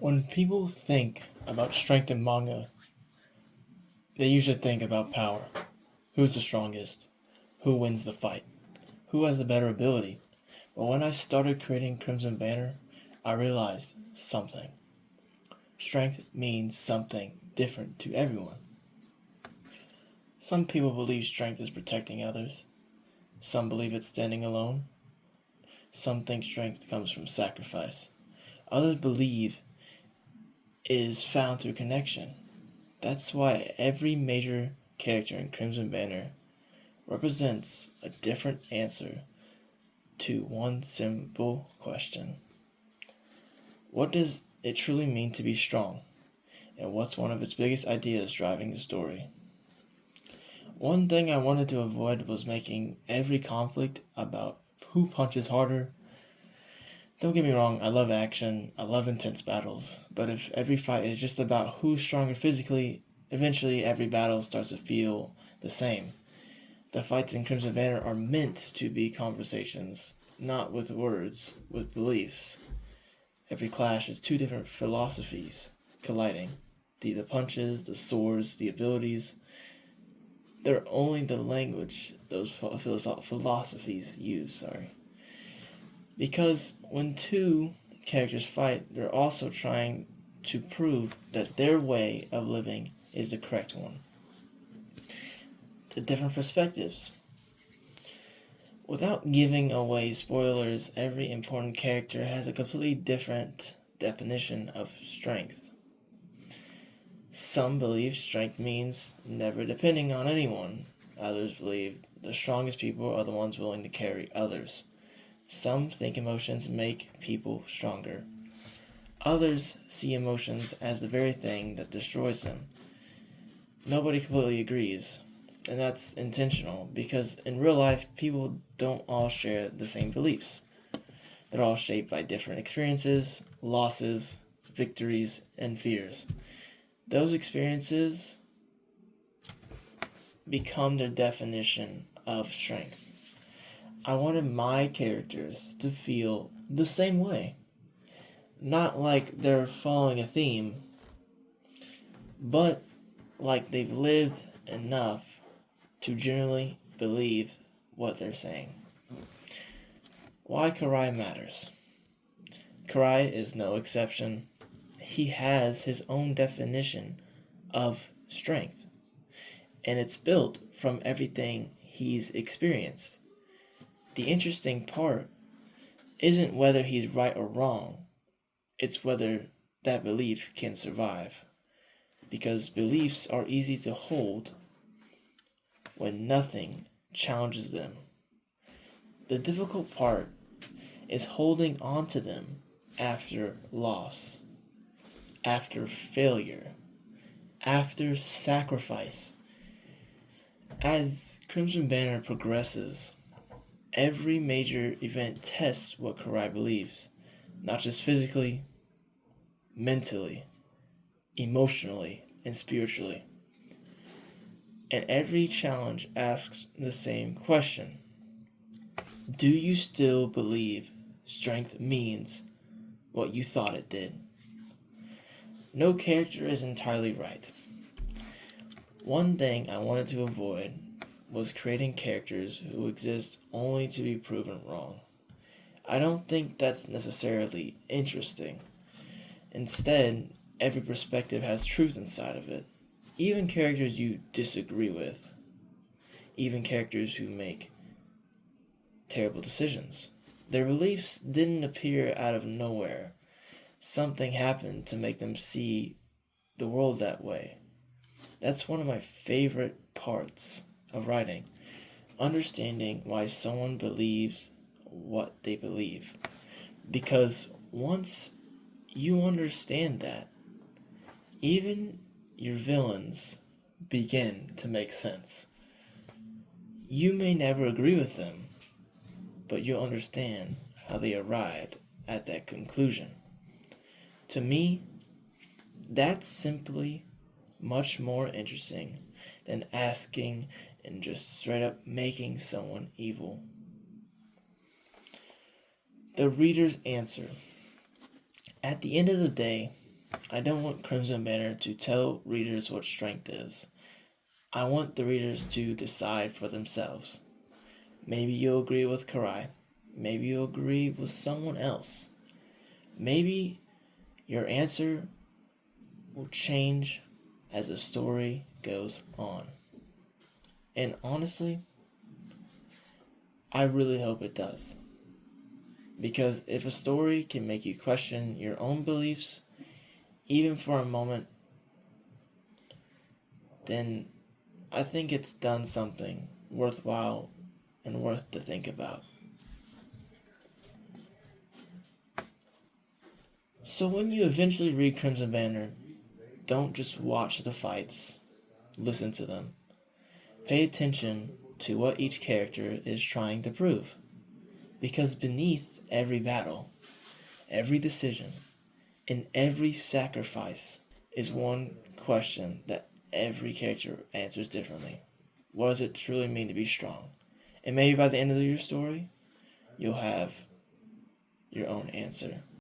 When people think about strength in manga, they usually think about power. Who's the strongest? Who wins the fight? Who has the better ability? But when I started creating Crimson Banner, I realized something. Strength means something different to everyone. Some people believe strength is protecting others. Some believe it's standing alone. Some think strength comes from sacrifice. Others believe it is found through connection. That's why every major character in Crimson Banner represents a different answer to one simple question. What does it truly mean to be strong? And what's one of its biggest ideas driving the story? One thing I wanted to avoid was making every conflict about who punches harder. Don't get me wrong, I love action, I love intense battles, but if every fight is just about who's stronger physically, eventually every battle starts to feel the same. The fights in Crimson Banner are meant to be conversations, not with words, with beliefs. Every clash is two different philosophies colliding. The punches, the swords, the abilities. They're only the language those philosophies use, Because when two characters fight, they're also trying to prove that their way of living is the correct one. The different perspectives. Without giving away spoilers, every important character has a completely different definition of strength. Some believe strength means never depending on anyone. Others believe the strongest people are the ones willing to carry others. Some think emotions make people stronger. Others see emotions as the very thing that destroys them. Nobody completely agrees, and that's intentional because in real life, people don't all share the same beliefs. They're all shaped by different experiences, losses, victories, and fears. Those experiences become their definition of strength. I wanted my characters to feel the same way. Not like they're following a theme, but like they've lived enough to generally believe what they're saying. Why Karai matters. Karai is no exception. He has his own definition of strength, and it's built from everything he's experienced. The interesting part isn't whether he's right or wrong, it's whether that belief can survive. Because beliefs are easy to hold when nothing challenges them. The difficult part is holding on to them after loss, after failure, after sacrifice. As Crimson Banner progresses, every major event tests what Karai believes, not just physically, mentally, emotionally, and spiritually. And every challenge asks the same question. Do you still believe strength means what you thought it did? No character is entirely right. One thing I wanted to avoid was creating characters who exist only to be proven wrong. I don't think that's necessarily interesting. Instead, every perspective has truth inside of it. Even characters you disagree with. Even characters who make terrible decisions. Their beliefs didn't appear out of nowhere. Something happened to make them see the world that way. That's one of my favorite parts of writing. Understanding why someone believes what they believe. Because once you understand that, even your villains begin to make sense. You may never agree with them, but you'll understand how they arrived at that conclusion. To me, that's simply much more interesting than asking and just straight up making someone evil. The reader's answer. At the end of the day, I don't want Crimson Banner to tell readers what strength is. I want the readers to decide for themselves. Maybe you'll agree with Karai. Maybe you'll agree with someone else. Maybe your answer will change as the story goes on. And honestly, I really hope it does. Because if a story can make you question your own beliefs, even for a moment, then I think it's done something worthwhile and worth to think about. So when you eventually read Crimson Banner, don't just watch the fights, listen to them. Pay attention to what each character is trying to prove. Because beneath every battle, every decision, and every sacrifice is one question that every character answers differently. What does it truly mean to be strong? And maybe by the end of your story, you'll have your own answer.